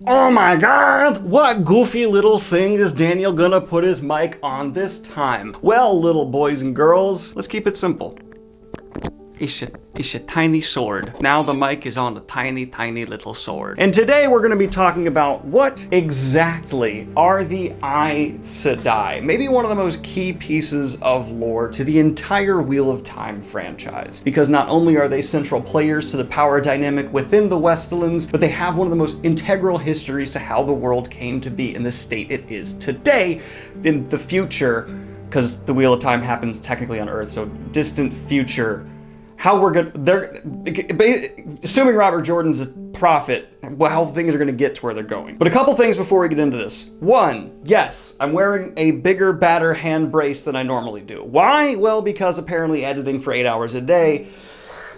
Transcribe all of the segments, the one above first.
Oh my god! What goofy little thing is Daniel gonna put his mic on this time? Well, little boys and girls, let's keep it simple. It's a tiny sword. Now the mic is on the tiny, tiny little sword. And today we're gonna be talking about what exactly are the Aes Sedai? Maybe one of the most key pieces of lore to the entire Wheel of Time franchise. Because not only are they central players to the power dynamic within the Westlands, but they have one of the most integral histories to how the world came to be in the state it is today. In the future, because the Wheel of Time happens technically on Earth, so distant future, how we're gonna, assuming Robert Jordan's a prophet, how things are gonna get to where they're going. But a couple things before we get into this. One, yes, I'm wearing a bigger, badder hand brace than I normally do. Why? Well, because apparently editing for 8 hours a day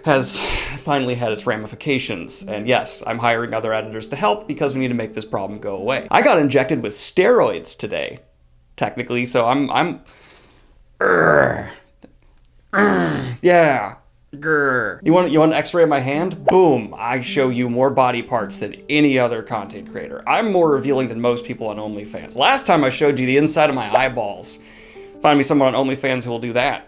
has finally had its ramifications. And yes, I'm hiring other editors to help because we need to make this problem go away. I got injected with steroids today, technically, so yeah. Grr. You want an x-ray of my hand? Boom, I show you more body parts than any other content creator. I'm more revealing than most people on OnlyFans. Last time I showed you the inside of my eyeballs. Find me someone on OnlyFans who will do that.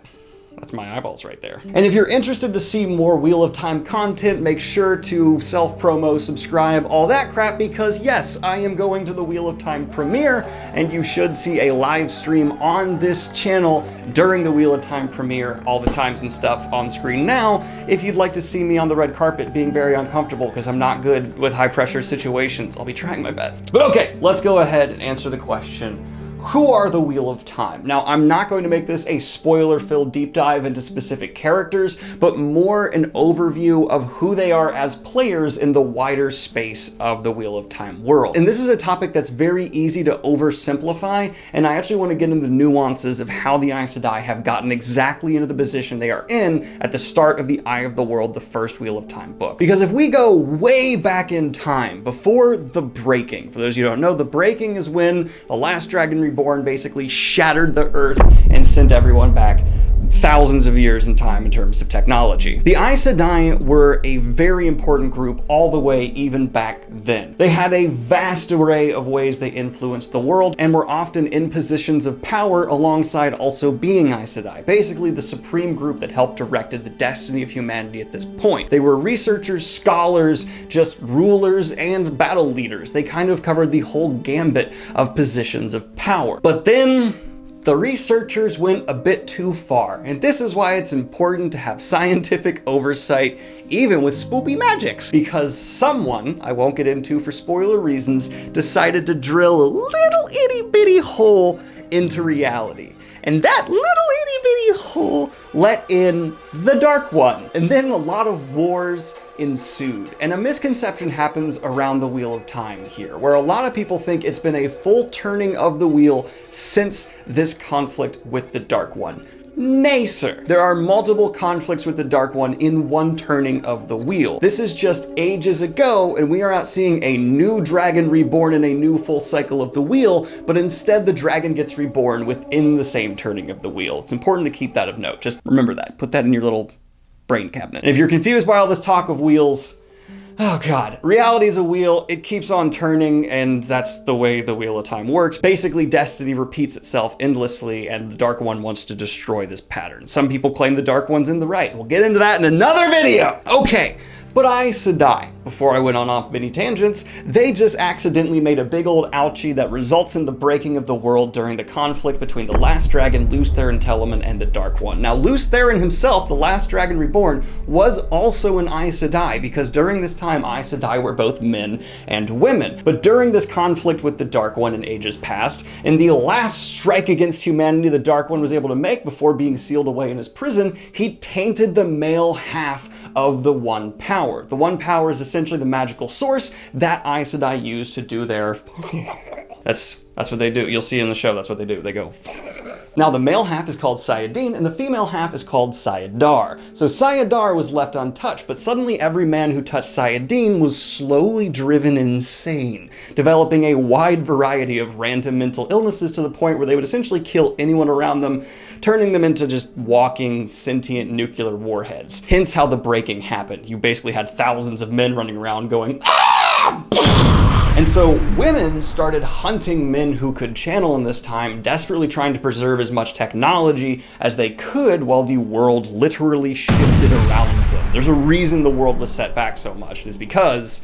That's my eyeballs right there. And if you're interested to see more Wheel of Time content, make sure to self-promo, subscribe, all that crap, because yes, I am going to the Wheel of Time premiere, and you should see a live stream on this channel during the Wheel of Time premiere, all the times and stuff on screen now, if you'd like to see me on the red carpet being very uncomfortable because I'm not good with high pressure situations. I'll be trying my best. But okay, let's go ahead and answer the question. Who are the Wheel of Time? Now, I'm not going to make this a spoiler-filled deep dive into specific characters, but more an overview of who they are as players in the wider space of the Wheel of Time world. And this is a topic that's very easy to oversimplify, and I actually want to get into the nuances of how the Aes Sedai have gotten exactly into the position they are in at the start of the Eye of the World, the first Wheel of Time book. Because if we go way back in time, before the Breaking, for those of you who don't know, the Breaking is when the last dragon reborn basically shattered the earth and sent everyone back thousands of years in time in terms of technology. The Aes Sedai were a very important group all the way even back then. They had a vast array of ways they influenced the world and were often in positions of power alongside also being Aes Sedai, basically the supreme group that helped directed the destiny of humanity at this point. They were researchers, scholars, just rulers, and battle leaders. They kind of covered the whole gambit of positions of power. But then the researchers went a bit too far, and this is why it's important to have scientific oversight, even with spoopy magics, because someone, I won't get into for spoiler reasons, decided to drill a little itty bitty hole into reality. And that little itty bitty hole let in the Dark One. And then a lot of wars ensued. And a misconception happens around the Wheel of Time here, where a lot of people think it's been a full turning of the wheel since this conflict with the Dark One. Nay, sir. There are multiple conflicts with the Dark One in one turning of the wheel. This is just ages ago, and we are not seeing a new dragon reborn in a new full cycle of the wheel, but instead the dragon gets reborn within the same turning of the wheel. It's important to keep that of note. Just remember that. Put that in your little brain cabinet. And if you're confused by all this talk of wheels, oh god, reality is a wheel, it keeps on turning, and that's the way the Wheel of Time works. Basically, destiny repeats itself endlessly, and the Dark One wants to destroy this pattern. Some people claim the Dark One's in the right. We'll get into that in another video! Okay, but Aes Sedai, before I went on off many tangents, they just accidentally made a big old ouchie that results in the breaking of the world during the conflict between the last dragon, Lews Therin Telemon, and the Dark One. Now, Lews Therin himself, the last dragon reborn, was also an Aes Sedai, because during this time, Aes Sedai were both men and women. But during this conflict with the Dark One in ages past, in the last strike against humanity the Dark One was able to make before being sealed away in his prison, he tainted the male half of the One Power. The One Power is essentially the magical source that Aes Sedai use to do their... That's what they do. You'll see in the show, that's what they do. They go... Now, the male half is called Sayadin, and the female half is called Sayadar. So Sayadar was left untouched, but suddenly every man who touched Sayadin was slowly driven insane, developing a wide variety of random mental illnesses to the point where they would essentially kill anyone around them, turning them into just walking, sentient nuclear warheads. Hence how the breaking happened. You basically had thousands of men running around going, "Ah!" And so women started hunting men who could channel in this time, desperately trying to preserve as much technology as they could while the world literally shifted around them. There's a reason the world was set back so much, and it's because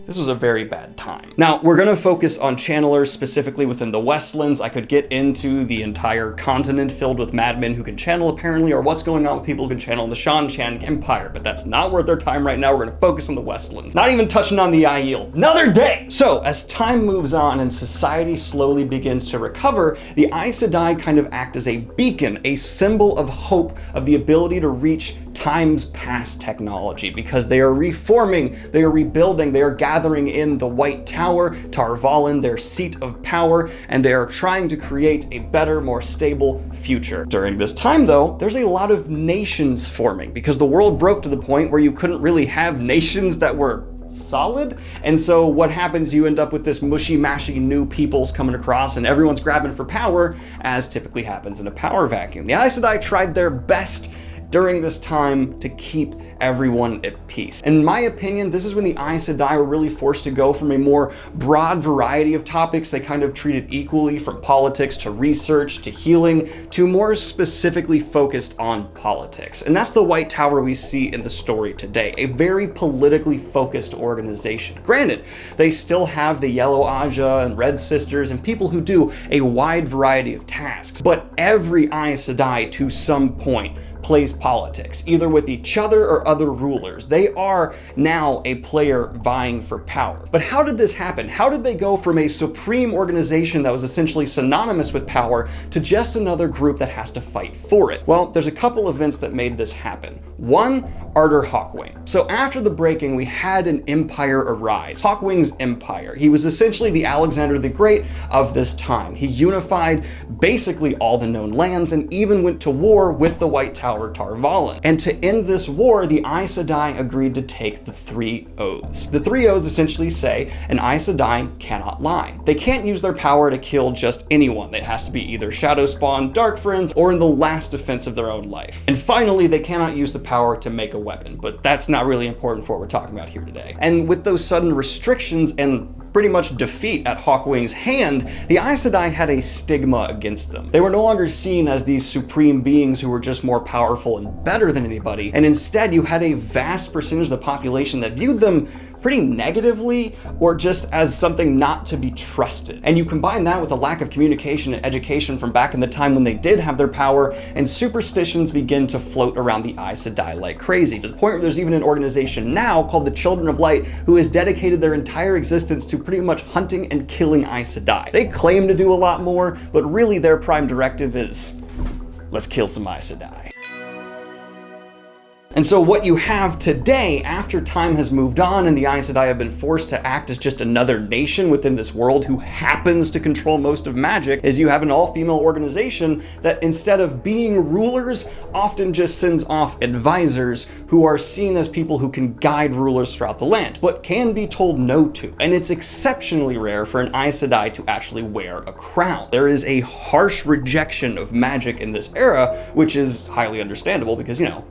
this was a very bad time. Now, we're gonna focus on channelers specifically within the Westlands. I could get into the entire continent filled with madmen who can channel apparently, or what's going on with people who can channel in the Shan Empire, but that's not worth our time right now. We're gonna focus on the Westlands. Not even touching on the Aiel. Another day! So, as time moves on and society slowly begins to recover, the Aes Sedai kind of act as a beacon, a symbol of hope, of the ability to reach times past technology, because they are reforming, they are rebuilding, they are gathering in the White Tower, Tar Valon, their seat of power, and they are trying to create a better, more stable future. During this time though, there's a lot of nations forming, because the world broke to the point where you couldn't really have nations that were solid. And so what happens, you end up with this mushy-mashy new peoples coming across, and everyone's grabbing for power, as typically happens in a power vacuum. The Aes Sedai tried their best during this time to keep everyone at peace. In my opinion, this is when the Aes Sedai were really forced to go from a more broad variety of topics they kind of treated equally, from politics to research to healing, to more specifically focused on politics. And that's the White Tower we see in the story today, a very politically focused organization. Granted, they still have the Yellow Aja and Red Sisters and people who do a wide variety of tasks, but every Aes Sedai to some point plays politics, either with each other or other rulers. They are now a player vying for power. But how did this happen? How did they go from a supreme organization that was essentially synonymous with power to just another group that has to fight for it? Well, there's a couple events that made this happen. One, Arthur Hawkwing. So after the breaking, we had an empire arise, Hawkwing's empire. He was essentially the Alexander the Great of this time. He unified basically all the known lands and even went to war with the White Tower Tar Valon. And to end this war, the Aes Sedai agreed to take the 3 oaths. The 3 oaths essentially say an Aes Sedai cannot lie. They can't use their power to kill just anyone. It has to be either Shadow Spawn, Dark Friends, or in the last defense of their own life. And finally, they cannot use the power to make a weapon, but that's not really important for what we're talking about here today. And with those sudden restrictions and pretty much defeat at Hawkwing's hand, the Aes Sedai had a stigma against them. They were no longer seen as these supreme beings who were just more powerful and better than anybody, and instead you had a vast percentage of the population that viewed them pretty negatively, or just as something not to be trusted. And you combine that with a lack of communication and education from back in the time when they did have their power, and superstitions begin to float around the Aes Sedai like crazy, to the point where there's even an organization now called the Children of Light who has dedicated their entire existence to pretty much hunting and killing Aes Sedai. They claim to do a lot more, but really their prime directive is, let's kill some Aes Sedai. And so what you have today, after time has moved on and the Aes Sedai have been forced to act as just another nation within this world who happens to control most of magic, is you have an all-female organization that, instead of being rulers, often just sends off advisors who are seen as people who can guide rulers throughout the land, but can be told no to. And it's exceptionally rare for an Aes Sedai to actually wear a crown. There is a harsh rejection of magic in this era, which is highly understandable because, you know,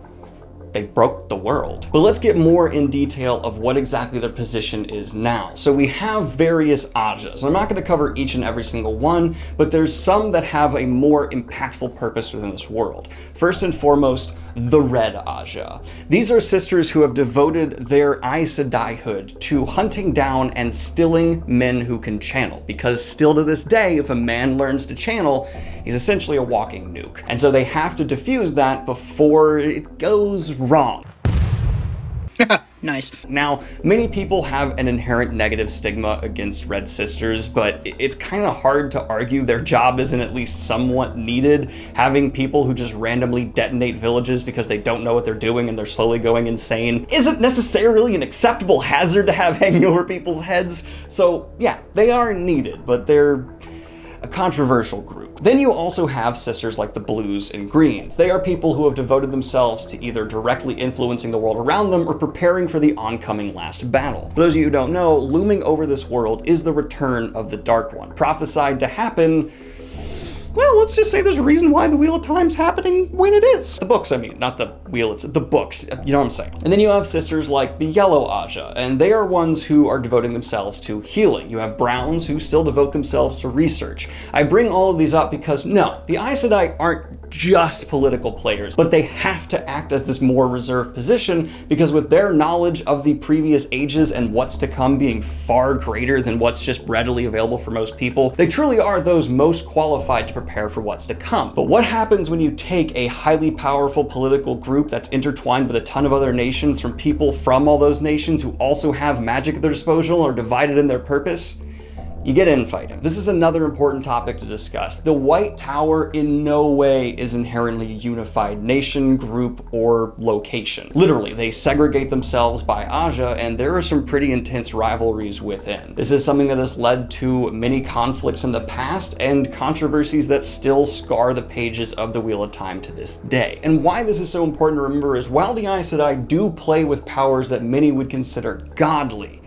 they broke the world. But let's get more in detail of what exactly their position is now. So we have various Ajas. I'm not going to cover each and every single one, but there's some that have a more impactful purpose within this world. First and foremost, the Red Aja. These are sisters who have devoted their Aes Sedaihood to hunting down and stilling men who can channel, because still to this day, if a man learns to channel, he's essentially a walking nuke. And so they have to defuse that before it goes wrong. Nice. Now, many people have an inherent negative stigma against Red Sisters, but it's kind of hard to argue their job isn't at least somewhat needed. Having people who just randomly detonate villages because they don't know what they're doing and they're slowly going insane isn't necessarily an acceptable hazard to have hanging over people's heads. So yeah, they are needed, but they're a controversial group. Then you also have sisters like the Blues and Greenes. They are people who have devoted themselves to either directly influencing the world around them or preparing for the oncoming last battle. For those of you who don't know, looming over this world is the return of the Dark One, prophesied to happen well, let's just say there's a reason why the Wheel of Time's happening when it is. The books, I mean, not the wheel, it's the books. You know what I'm saying? And then you have sisters like the Yellow Aja, and they are ones who are devoting themselves to healing. You have Browns who still devote themselves to research. I bring all of these up because, no, the Aes Sedai aren't just political players, but they have to act as this more reserved position because with their knowledge of the previous ages and what's to come being far greater than what's just readily available for most people, they truly are those most qualified to prepare for what's to come. But what happens when you take a highly powerful political group that's intertwined with a ton of other nations from people from all those nations who also have magic at their disposal or divided in their purpose? You get infighting. This is another important topic to discuss. The White Tower in no way is inherently a unified nation, group, or location. Literally, they segregate themselves by Aja, and there are some pretty intense rivalries within. This is something that has led to many conflicts in the past and controversies that still scar the pages of the Wheel of Time to this day. And why this is so important to remember is while the Aes Sedai do play with powers that many would consider godly,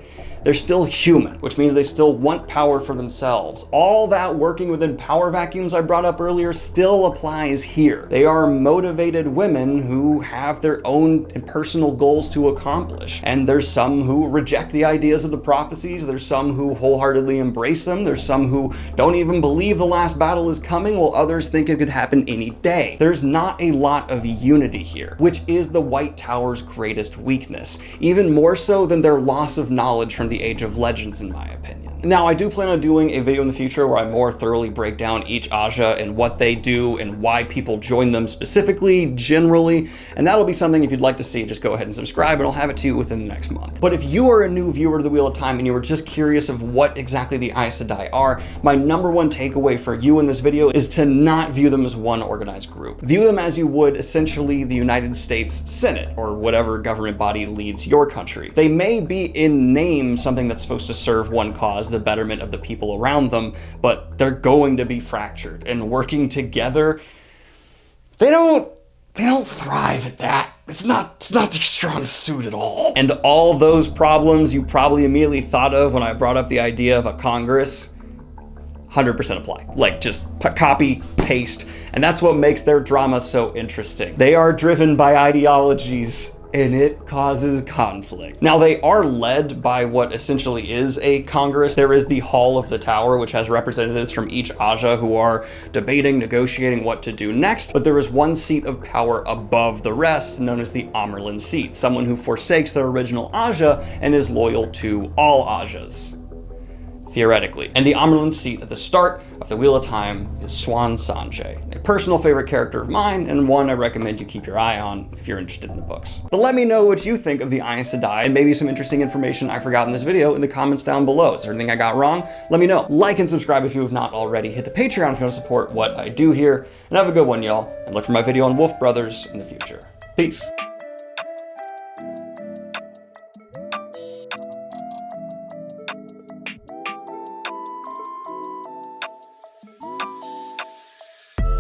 they're still human, which means they still want power for themselves. All that working within power vacuums I brought up earlier still applies here. They are motivated women who have their own personal goals to accomplish. And there's some who reject the ideas of the prophecies. There's some who wholeheartedly embrace them. There's some who don't even believe the last battle is coming, while others think it could happen any day. There's not a lot of unity here, which is the White Tower's greatest weakness, even more so than their loss of knowledge from the Age of Legends, in my opinion. Now, I do plan on doing a video in the future where I more thoroughly break down each Aja and what they do and why people join them specifically, generally, and that'll be something if you'd like to see, just go ahead and subscribe and I'll have it to you within the next month. But if you are a new viewer to the Wheel of Time and you were just curious of what exactly the Aes Sedai are, my number one takeaway for you in this video is to not view them as one organized group. View them as you would essentially the United States Senate or whatever government body leads your country. They may be in name something that's supposed to serve one cause, the betterment of the people around them, but they're going to be fractured, and working together, they don't thrive at that. It's not their strong suit at all. And all those problems you probably immediately thought of when I brought up the idea of a Congress, 100% apply. Like, just copy, paste, and that's what makes their drama so interesting. They are driven by ideologies, and it causes conflict. Now, they are led by what essentially is a Congress. There is the Hall of the Tower, which has representatives from each Aja who are debating, negotiating what to do next, but there is one seat of power above the rest, known as the Amerlin seat, someone who forsakes their original Aja and is loyal to all Ajas, theoretically. And the Amerlin seat at the start of the Wheel of Time is Swan Sanjay, a personal favorite character of mine and one I recommend you keep your eye on if you're interested in the books. But let me know what you think of the Aes Sedai and maybe some interesting information I forgot in this video in the comments down below. Is there anything I got wrong? Let me know. Like and subscribe if you have not already. Hit the Patreon if you want to support what I do here. And have a good one, y'all. And look for my video on Wolf Brothers in the future. Peace.